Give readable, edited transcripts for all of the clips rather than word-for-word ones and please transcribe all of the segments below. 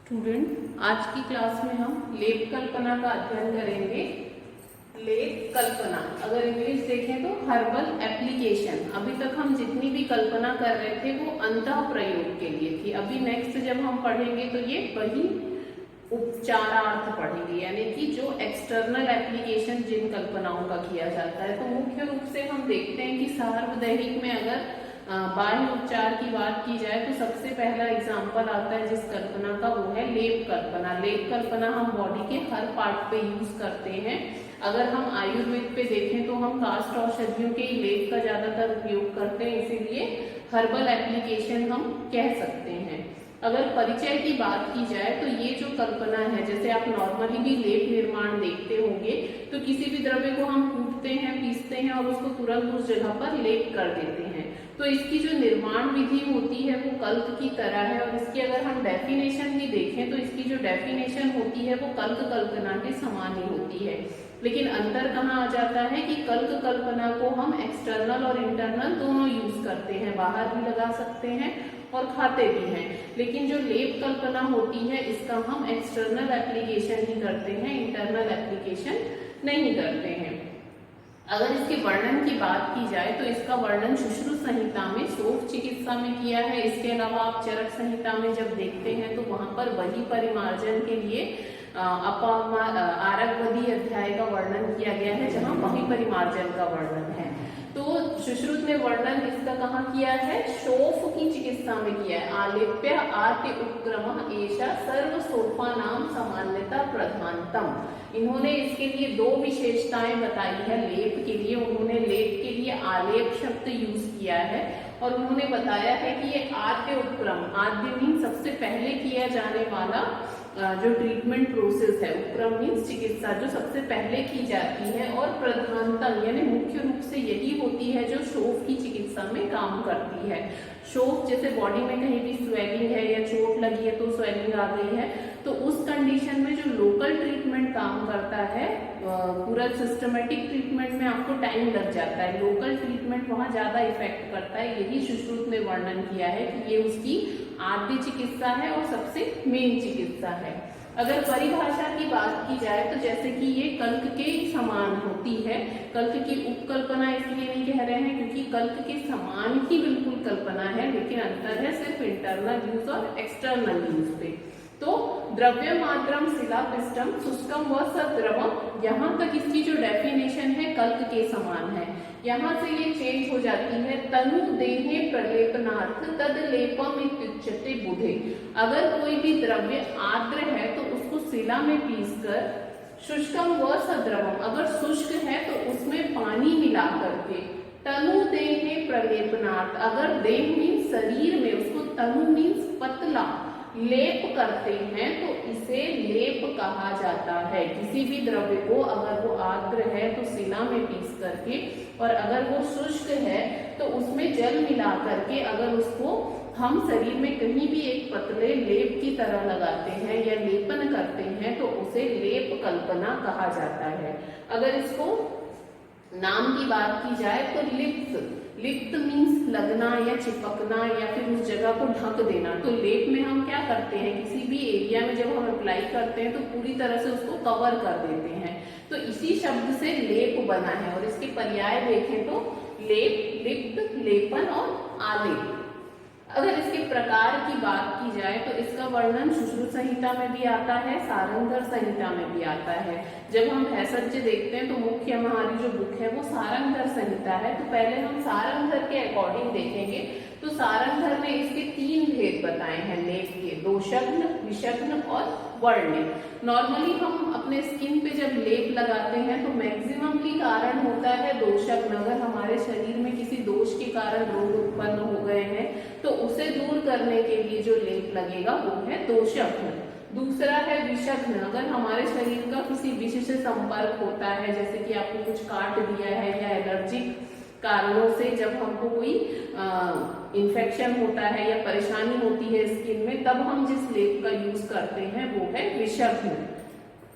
Student, आज की class में हम लेप कल्पना का अध्ययन करेंगे। लेप कल्पना अगर इंग्लिश देखें तो हर्बल एप्लीकेशन। अभी तक हम जितनी भी कल्पना कर रहे थे वो अंतः प्रयोग के लिए थी। अभी नेक्स्ट जब हम पढ़ेंगे तो ये वही उपचारार्थ पढ़ेंगे, यानी कि जो एक्सटर्नल एप्लीकेशन जिन कल्पनाओं का किया जाता है। तो मुख्य रूप से हम देखते हैं कि सार्वदैहिक में अगर बाह्य उपचार की बात की जाए तो सबसे पहला एग्जाम्पल आता है जिस कल्पना का, वो है लेप कल्पना। लेप कल्पना हम बॉडी के हर पार्ट पे यूज करते हैं। अगर हम आयुर्वेद पे देखें तो हम कास्ट औषधियों के लेप का ज्यादातर उपयोग करते हैं, इसीलिए हर्बल एप्लीकेशन हम कह सकते हैं। अगर परिचय की बात की जाए तो ये जो कल्पना है, जैसे आप नॉर्मली भी लेप निर्माण देखते होंगे तो किसी भी द्रव्य को हम कूटते हैं, पीसते हैं और उसको तुरंत उस जगह पर लेप कर देते हैं। तो इसकी जो निर्माण विधि होती है वो कल्क की तरह है। और इसकी अगर हम डेफिनेशन भी देखें तो इसकी जो डेफिनेशन होती है वो कल्क कल्पना के समान ही होती है। लेकिन अंतर कहाँ आ जाता है कि कल्क कल्पना को हम एक्सटर्नल और इंटरनल दोनों यूज करते हैं, बाहर भी लगा सकते हैं और खाते भी हैं। लेकिन जो लेप कल्पना होती है इसका हम एक्सटर्नल एप्लीकेशन ही करते हैं, इंटरनल एप्लीकेशन नहीं करते हैं। अगर इसके वर्णन की बात की जाए तो इसका वर्णन सुश्रुत संहिता में शोफ चिकित्सा में किया है। इसके अलावा आप चरक संहिता में जब देखते हैं तो वहां पर वही परिमार्जन के लिए आरगवदी अध्याय का वर्णन किया गया है, जहां वही परिमार्जन का वर्णन है। तो सुश्रुत ने वर्णन इसका कहाँ किया है? शोफ की चिकित्सा में किया है। आलेप्य आर्ति उपक्रम एषा सर्व शोफा नाम सामान्यता प्रधानतम। इन्होंने इसके लिए दो विशेषताएं बताई है लेप के लिए। उन्होंने लेप के लिए आलेप शब्द यूज किया है और उन्होंने बताया है कि ये आद्य उपक्रम, आद्य मीन सबसे पहले किया जाने वाला जो ट्रीटमेंट प्रोसेस है, उपक्रम मीन्स चिकित्सा जो सबसे पहले की जाती है, और प्रधानतम यानी मुख्य रूप से यही होती है जो शोफ की चिकित्सा में काम करती है। शोफ जैसे बॉडी में कहीं भी स्वेलिंग है या चोट लगी है तो स्वेलिंग आ गई है, तो उस कंडीशन में जो लोकल ट्रीटमेंट काम करता है, पूरा सिस्टमेटिक ट्रीटमेंट में आपको टाइम लग जाता है, लोकल ट्रीटमेंट वहां ज्यादा इफेक्ट करता है। यही सुश्रुत ने वर्णन किया है कि ये उसकी आद्य चिकित्सा है और सबसे मेन चिकित्सा है। अगर परिभाषा की बात की जाए तो जैसे कि ये कल्क के समान होती है। कल्क की उपकल्पना इसलिए नहीं कह रहे हैं क्योंकि कल्क के समान ही बिल्कुल कल्पना है, लेकिन अंतर है सिर्फ इंटरनल यूज और एक्सटर्नल यूज पे। तो द्रव्य मात्रम शिला पिष्टम शुष्कम व सद्रवम, यहाँ तक इसकी जो डेफिनेशन है कल्क के समान है। यहाँ से ये चेंज हो जाती है तनु देहे प्रलेपनार्थ तद लेपम इत्युच्यते बुधे। अगर कोई भी द्रव्य आर्द्र है तो उसको शिला में पीसकर, शुष्कम व सद्रवम अगर शुष्क है तो उसमें पानी मिला करके, तनु देहे प्रलेपनार्थ अगर देह मीन्स शरीर में, उसको तनु मीन्स पतला, लेप करते हैं तो इसे लेप कहा जाता है। किसी भी द्रव्य को अगर वो आर्द्र है तो शिला में पीस करके, और अगर वो शुष्क है तो उसमें जल मिला करके अगर उसको हम शरीर में कहीं भी एक पतले लेप की तरह लगाते हैं या लेपन करते हैं तो उसे लेप कल्पना कहा जाता है। अगर इसको नाम की बात की जाए तो लिप्त, लिप्त मीन्स लगना या चिपकना या फिर उस जगह को ढक देना। तो लेप में हम क्या करते हैं, किसी भी एरिया में जब हम अप्लाई करते हैं तो पूरी तरह से उसको कवर कर देते हैं। तो इसी शब्द से लेप बना है और इसके पर्याय देखें तो लेप, लिप्त, लेपन और आलेप। अगर इसके प्रकार की बात की जाए तो इसका वर्णन सुश्रुत संहिता में भी आता है, सारंगधर संहिता में भी आता है। जब हम भेषज देखते हैं तो मुख्य हमारी जो बुक है वो सारंगधर संहिता है। तो पहले हम सारंगधर के अकॉर्डिंग देखेंगे तो सारंगधर ने इसके तीन भेद बताए हैं लेप के, दोषग्न, विषग्न और वर्ण्य। नॉर्मली हम अपने स्किन पे जब लेप लगाते हैं तो मैक्सिममली कारण होता है दोषग्न। अगर हमारे शरीर में किसी दोष के कारण रोग उत्पन्न हो गए हैं तो उसे दूर करने के लिए जो लेप लगेगा वो है दोषग्न। दूसरा है विषग्न, अगर हमारे शरीर का किसी विष से संपर्क होता है, जैसे कि आपको कुछ काट दिया है या एलर्जिक कारणों से जब हमको कोई इन्फेक्शन होता है या परेशानी होती है स्किन में, तब हम जिस लेप का यूज करते हैं वो है विषग्न।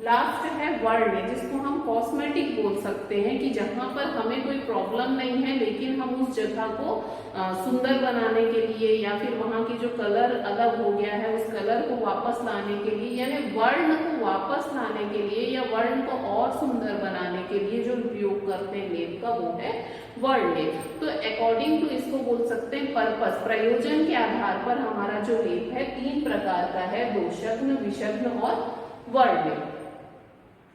लास्ट है वर्ण्य, जिसको हम कॉस्मेटिक बोल सकते हैं कि जहां पर हमें कोई प्रॉब्लम नहीं है लेकिन हम उस जगह को सुंदर बनाने के लिए या फिर वहां की जो कलर अलग हो गया है उस कलर कलर को वापस लाने के लिए, यानी वर्ण को वापस लाने के लिए या वर्ण को और सुंदर बनाने के लिए जो उपयोग करते हैं लेप का, वो है वर्ण लेप। तो अकॉर्डिंग टू इसको बोल सकते हैं पर्पस, प्रयोजन के आधार पर हमारा जो लेप है 3 प्रकार का है, दोषग्न, विषग्न और वर्ण लेप।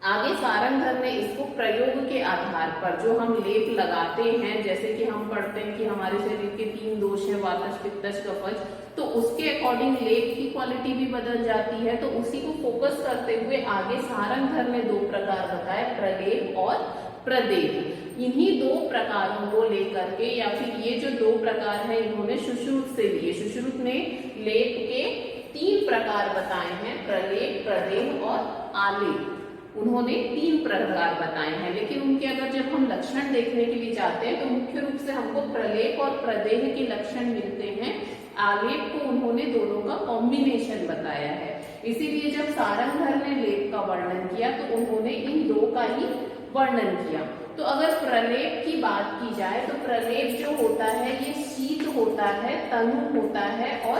आगे सारंगधर ने इसको प्रयोग के आधार पर जो हम लेप लगाते हैं, जैसे कि हम पढ़ते हैं कि हमारे शरीर के 3 दोष हैं, वातज, पित्तज, कफज, तो उसके अकॉर्डिंग लेप की क्वालिटी भी बदल जाती है। तो उसी को फोकस करते हुए आगे सारंगधर ने 2 प्रकार बताए, प्रलेप और प्रदेह। इन्हीं 2 प्रकारों को लेकर के, या फिर ये जो 2 प्रकार है इन्होंने सुश्रुत से लिए। सुश्रुत ने लेप के 3 प्रकार बताए हैं, प्रलेप, प्रदेह और आलेप। उन्होंने 3 प्रकार बताए हैं, लेकिन उनके अगर जब हम लक्षण देखने के लिए जाते हैं तो मुख्य रूप से हमको प्रलेप और प्रदेह के लक्षण मिलते हैं। आलेप को उन्होंने दोनों का कॉम्बिनेशन बताया है। इसीलिए जब सारंगधर ने लेप का वर्णन किया तो उन्होंने इन 2 का ही वर्णन किया। तो अगर प्रलेप की बात की जाए तो प्रलेप जो होता है ये शीत होता है, तनु होता है और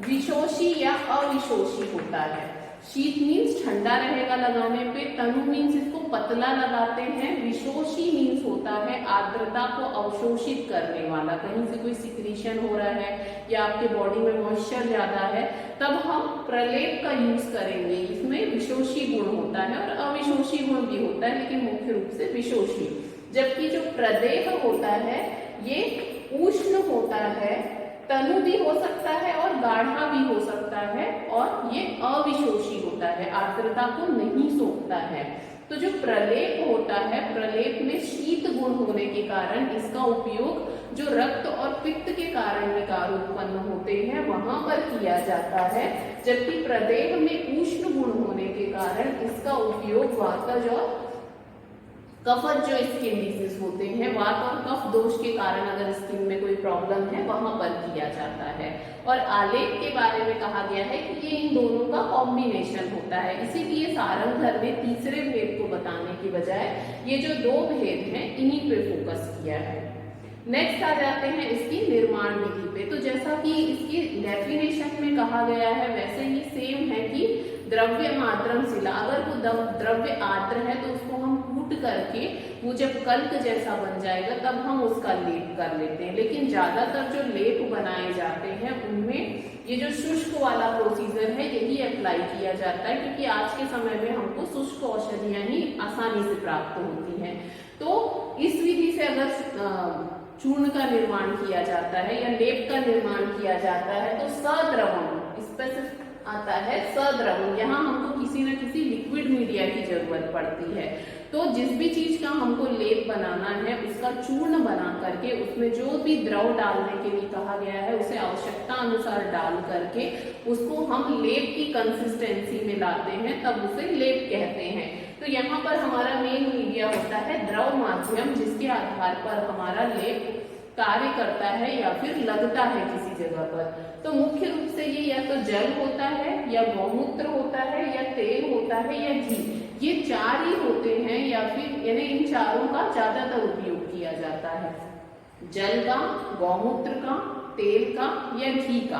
विशोषी या अविशोषी होता है। शीत मीन्स ठंडा रहेगा लगाने पे, तनु मीन्स इसको पतला लगाते हैं, विशोषी मीन्स होता है आर्द्रता को अवशोषित करने वाला। कहीं से कोई सिक्रीशन हो रहा है या आपके बॉडी में मॉइस्चर ज्यादा है तब हम प्रलेप का यूज करेंगे। इसमें विशोषी गुण होता है और अविशोषी गुण भी होता है, लेकिन मुख्य रूप से विशोषी। जबकि जो प्रदेह होता है ये उष्ण होता है, तनु भी हो सकता है और गाढ़ा भी हो सकता है, और ये अविशोषी होता है, आर्द्रता को नहीं सोखता है। तो जो प्रलेप होता है, प्रलेप में शीत गुण होने के कारण इसका उपयोग जो रक्त और पित्त के कारण विकार उत्पन्न होते हैं वहां पर किया जाता है। जबकि प्रदेह में उष्ण गुण होने के कारण इसका उपयोग वातज और कफज जो स्किन डिजीज होते हैं, वात और कफ दोष के कारण अगर स्किन में कोई प्रॉब्लम है वहां पर किया जाता है। और आलेप के बारे में कहा गया है कि ये इन दोनों का कॉम्बिनेशन होता है। इसीलिए सारंगधर ने तीसरे भेद को बताने की बजाय ये जो 2 भेद हैं इन्हीं पे फोकस किया है। नेक्स्ट आ जाते हैं इसकी निर्माण विधि पे। तो जैसा कि इसकी डेफिनेशन में कहा गया है वैसे ही सेम है कि द्रव्य मात्रम शिला, अगर वो द्रव्य आर्द्र है तो उसको हम कूट करके वो जब कल्क जैसा बन जाएगा तब हम उसका लेप कर लेते हैं। लेकिन ज्यादातर जो लेप बनाए जाते हैं उनमें ये जो शुष्क वाला प्रोसीजर है यही अप्लाई किया जाता है, क्योंकि आज के समय में हमको शुष्क औषधियां ही आसानी से प्राप्त होती हैं। तो इस विधि से अगर चूर्ण का निर्माण किया जाता है या लेप का निर्माण किया जाता है तो सद्रवम स्पेसिफिक आता है, सद्रवम। यहाँ हमको किसी न किसी लिक्विड मीडिया की जरूरत पड़ती है। तो जिस भी चीज का हमको लेप बनाना है उसका चूर्ण बना करके उसमें जो भी द्रव डालने के लिए कहा गया है उसे आवश्यकता अनुसार डाल करके उसको हम लेप की कंसिस्टेंसी में लाते हैं, तब उसे लेप कहते हैं। तो यहाँ पर हमारा मेन मीडिया होता है द्रव माध्यम, जिसके आधार पर हमारा लेप कार्य करता है या फिर लगता है किसी जगह पर। तो मुख्य रूप से ये या तो जल होता है या गौमूत्र होता है या तेल होता है या घी, ये 4 ही होते हैं, या फिर यानी इन चारों का ज्यादातर उपयोग किया जाता है, जल का, गौमूत्र का, तेल का या घी का।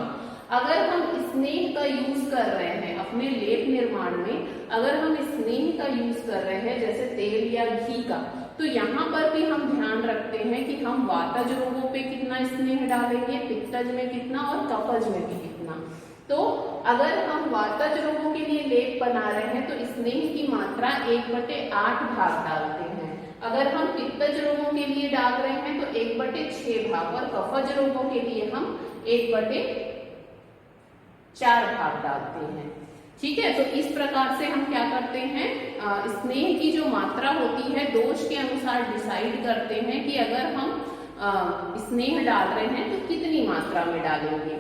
अगर हम स्नेह का यूज कर रहे हैं अपने लेप निर्माण में, अगर हम स्नेह का यूज कर रहे हैं जैसे तेल या घी का, तो यहाँ पर भी हम ध्यान रखते हैं कि हम वातज रोगों पे कितना स्नेह डालेंगे, पित्तज में कितना और कफज में भी कितना। तो अगर हम वातज रोगों के लिए लेप बना रहे हैं तो स्नेह की मात्रा 1/8 भाग डालते हैं। अगर हम पित्तज रोगों के लिए डाल रहे हैं तो 1/6 भाग, और कफज रोगों के लिए हम 1/4 भाग डालते हैं। ठीक है, तो इस प्रकार से हम क्या करते हैं, स्नेह की जो मात्रा होती है दोष के अनुसार डिसाइड करते हैं कि अगर हम स्नेह डाल रहे हैं तो कितनी मात्रा में डालेंगे।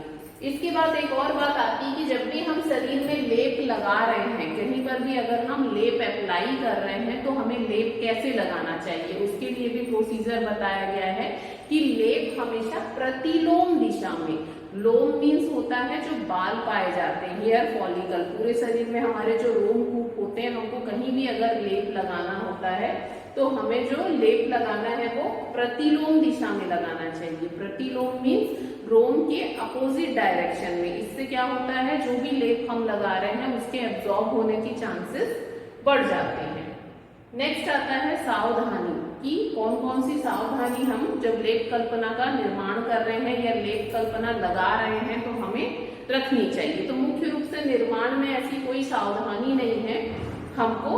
इसके बाद एक और बात आती है कि जब भी हम शरीर में लेप लगा रहे हैं, कहीं पर भी अगर हम लेप अप्लाई कर रहे हैं तो हमें लेप कैसे लगाना चाहिए, उसके लिए भी प्रोसीजर बताया गया है कि लेप हमेशा प्रतिलोम दिशा में, लोम मीन्स होता है जो बाल पाए जाते हैं, हेयर फॉलिकल, पूरे शरीर में हमारे जो रोमकूप होते हैं हमको कहीं भी अगर लेप लगाना होता है तो हमें जो लेप लगाना है वो प्रतिलोम दिशा में लगाना चाहिए। प्रतिलोम मीन्स रोम के अपोजिट डायरेक्शन में। इससे क्या होता है, जो भी लेप हम लगा रहे हैं उसके एब्जॉर्ब होने की चांसेस बढ़ जाते हैं। नेक्स्ट आता है सावधानी, कि कौन कौन सी सावधानी हम जब लेप कल्पना का निर्माण कर रहे हैं या लेप कल्पना लगा रहे हैं तो हमें रखनी चाहिए। तो मुख्य रूप से निर्माण में ऐसी कोई सावधानी नहीं है। हमको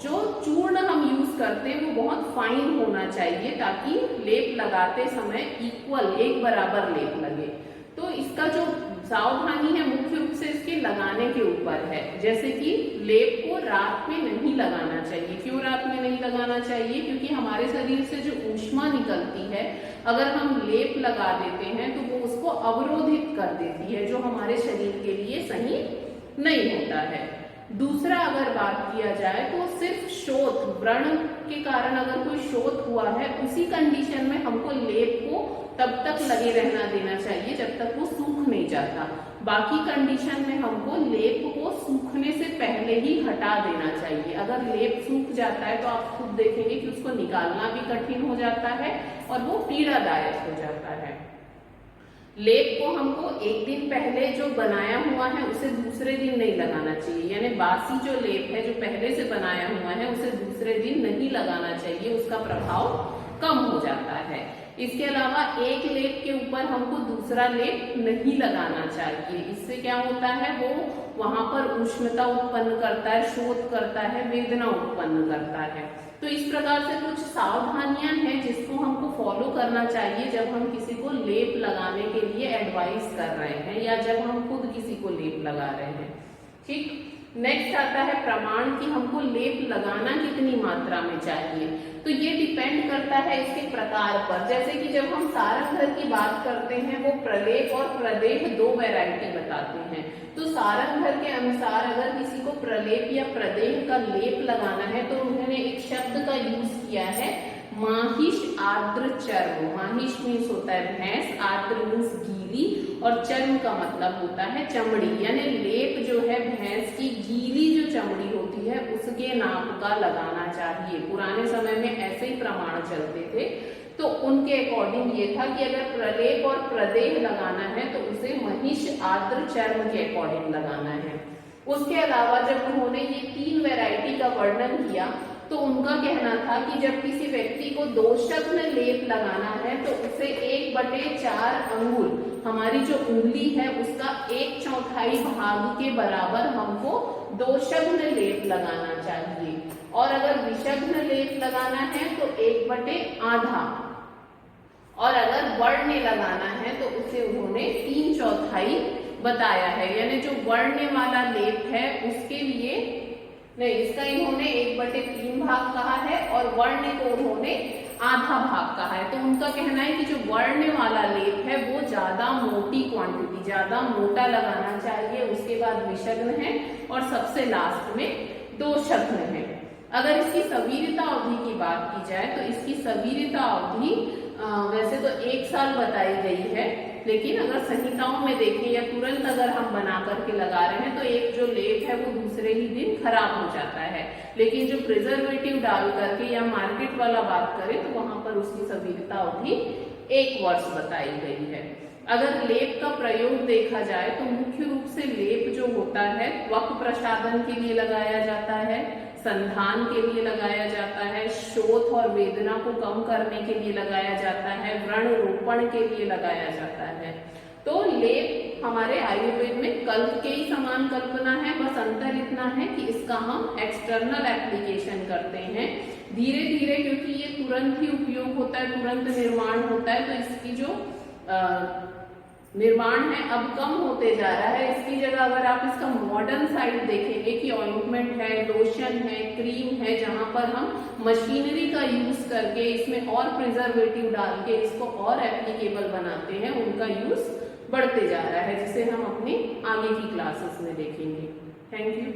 जो चूर्ण हम यूज करते हैं वो बहुत फाइन होना चाहिए ताकि लेप लगाते समय इक्वल, एक बराबर लेप लगे। तो इसका जो सावधानी है मुख्य रूप से इसके लगाने के ऊपर है। जैसे कि लेप को रात में नहीं लगाना चाहिए। क्यों रात में नहीं लगाना चाहिए? क्योंकि हमारे शरीर से जो ऊष्मा निकलती है, अगर हम लेप लगा देते हैं तो वो उसको अवरोधित कर देती है, जो हमारे शरीर के लिए सही नहीं होता है। दूसरा अगर बात किया जाए तो सिर्फ शोथ, व्रण के कारण अगर कोई शोथ हुआ है, उसी कंडीशन में हमको लेप को तब तक लगे रहना देना चाहिए जब तक वो सूख नहीं जाता। बाकी कंडीशन में हमको लेप को सूखने से पहले ही हटा देना चाहिए। अगर लेप सूख जाता है तो आप खुद देखेंगे कि उसको निकालना भी कठिन हो जाता है और वो पीड़ादायक हो जाता है। लेप को हमको एक दिन पहले जो बनाया हुआ है उसे दूसरे दिन नहीं लगाना चाहिए, यानी बासी जो लेप है जो पहले से बनाया हुआ है उसे दूसरे दिन नहीं लगाना चाहिए, उसका प्रभाव कम हो जाता है। इसके अलावा एक लेप के ऊपर हमको दूसरा लेप नहीं लगाना चाहिए। इससे क्या होता है, वो वहां पर उष्णता उत्पन्न करता है, शोथ करता है, वेदना उत्पन्न करता है। तो इस प्रकार से कुछ सावधानियां हैं जिसको हमको फॉलो करना चाहिए जब हम किसी को लेप लगाने के लिए एडवाइस कर रहे हैं या जब हम खुद किसी को लेप लगा रहे हैं। ठीक, नेक्स्ट आता है प्रमाण कि हमको लेप लगाना कितनी मात्रा में चाहिए। तो ये डिपेंड करता है इसके प्रकार पर। जैसे कि जब हम सारंग की बात करते हैं वो प्रलेप और प्रदेह दो वैरायटी बताते हैं। तो सारंग के अनुसार अगर किसी को प्रलेप या प्रदेह का लेप लगाना है तो उन्होंने एक शब्द का यूज किया है, माहिष आर्द्र चर्म। माहिष मीन्स होता है भैंस, आर्द्र मीन्स गीली, और चर्म का मतलब होता है चमड़ी। यानी लेप जो है भैंस की गीली जो चमड़ी होती है उसके नाप का लगाना चाहिए। पुराने समय में ऐसे ही प्रमाण चलते थे। तो उनके अकॉर्डिंग ये था कि अगर प्रलेप और प्रदेह लगाना है तो उसे महिष आर्द्र चर्म के अकॉर्डिंग लगाना है। उसके अलावा जब उन्होंने ये तीन वैरायटी का वर्णन किया तो उनका कहना था कि जब किसी व्यक्ति को दोषग्न लेप लगाना है तो उसे 1/4 अंगुल, हमारी जो उंगली है उसका 1/4 भाग के बराबर हमको दोषग्न लेप लगाना चाहिए। और अगर विषग्न लेप लगाना है तो 1/8, और अगर वर्ण लगाना है तो उसे उन्होंने 3/4 बताया है। यानी जो वर्ण वाला लेप है उसके लिए नहीं, इसका इन्होंने 1/3 भाग कहा है और वर्ण को उन्होंने आधा भाग कहा है। तो उनका कहना है कि जो वर्ण वाला लेप है वो ज्यादा मोटी क्वांटिटी, ज्यादा मोटा लगाना चाहिए। उसके बाद विषग्न है और सबसे लास्ट में दोषग्न है। अगर इसकी सवीरता अवधि की बात की जाए तो इसकी सवीरता अवधि वैसे तो 1 साल बताई गई है, लेकिन अगर संहिताओं में देखें या तुरंत अगर हम बना करके लगा रहे हैं तो एक जो लेप है वो दूसरे ही दिन खराब हो जाता है। लेकिन जो प्रिजर्वेटिव डाल करके या मार्केट वाला बात करें तो वहां पर उसकी सवीरता अवधि 1 वर्ष बताई गई है। अगर लेप का प्रयोग देखा जाए तो मुख्य रूप से लेप जो होता है त्वक प्रसाधन के लिए लगाया जाता है, संधान के लिए लगाया जाता है, शोथ और वेदना को कम करने के लिए लगाया जाता है, व्रण रोपण के लिए लगाया जाता है। तो लेप हमारे आयुर्वेद में कल्प के ही समान कल्पना है, बस अंतर इतना है कि इसका हम एक्सटर्नल एप्लीकेशन करते हैं धीरे धीरे, क्योंकि ये तुरंत ही उपयोग होता है, तुरंत निर्माण होता है। तो इसकी जो निर्माण है अब कम होते जा रहा है। इसकी जगह अगर आप इसका मॉडर्न साइड देखेंगे कि ऑइंटमेंट है, लोशन है, क्रीम है, जहां पर हम मशीनरी का यूज करके इसमें और प्रिजर्वेटिव डाल के इसको और एप्लीकेबल बनाते हैं, उनका यूज बढ़ते जा रहा है, जिसे हम अपनी आगे की क्लासेस में देखेंगे। Thank you.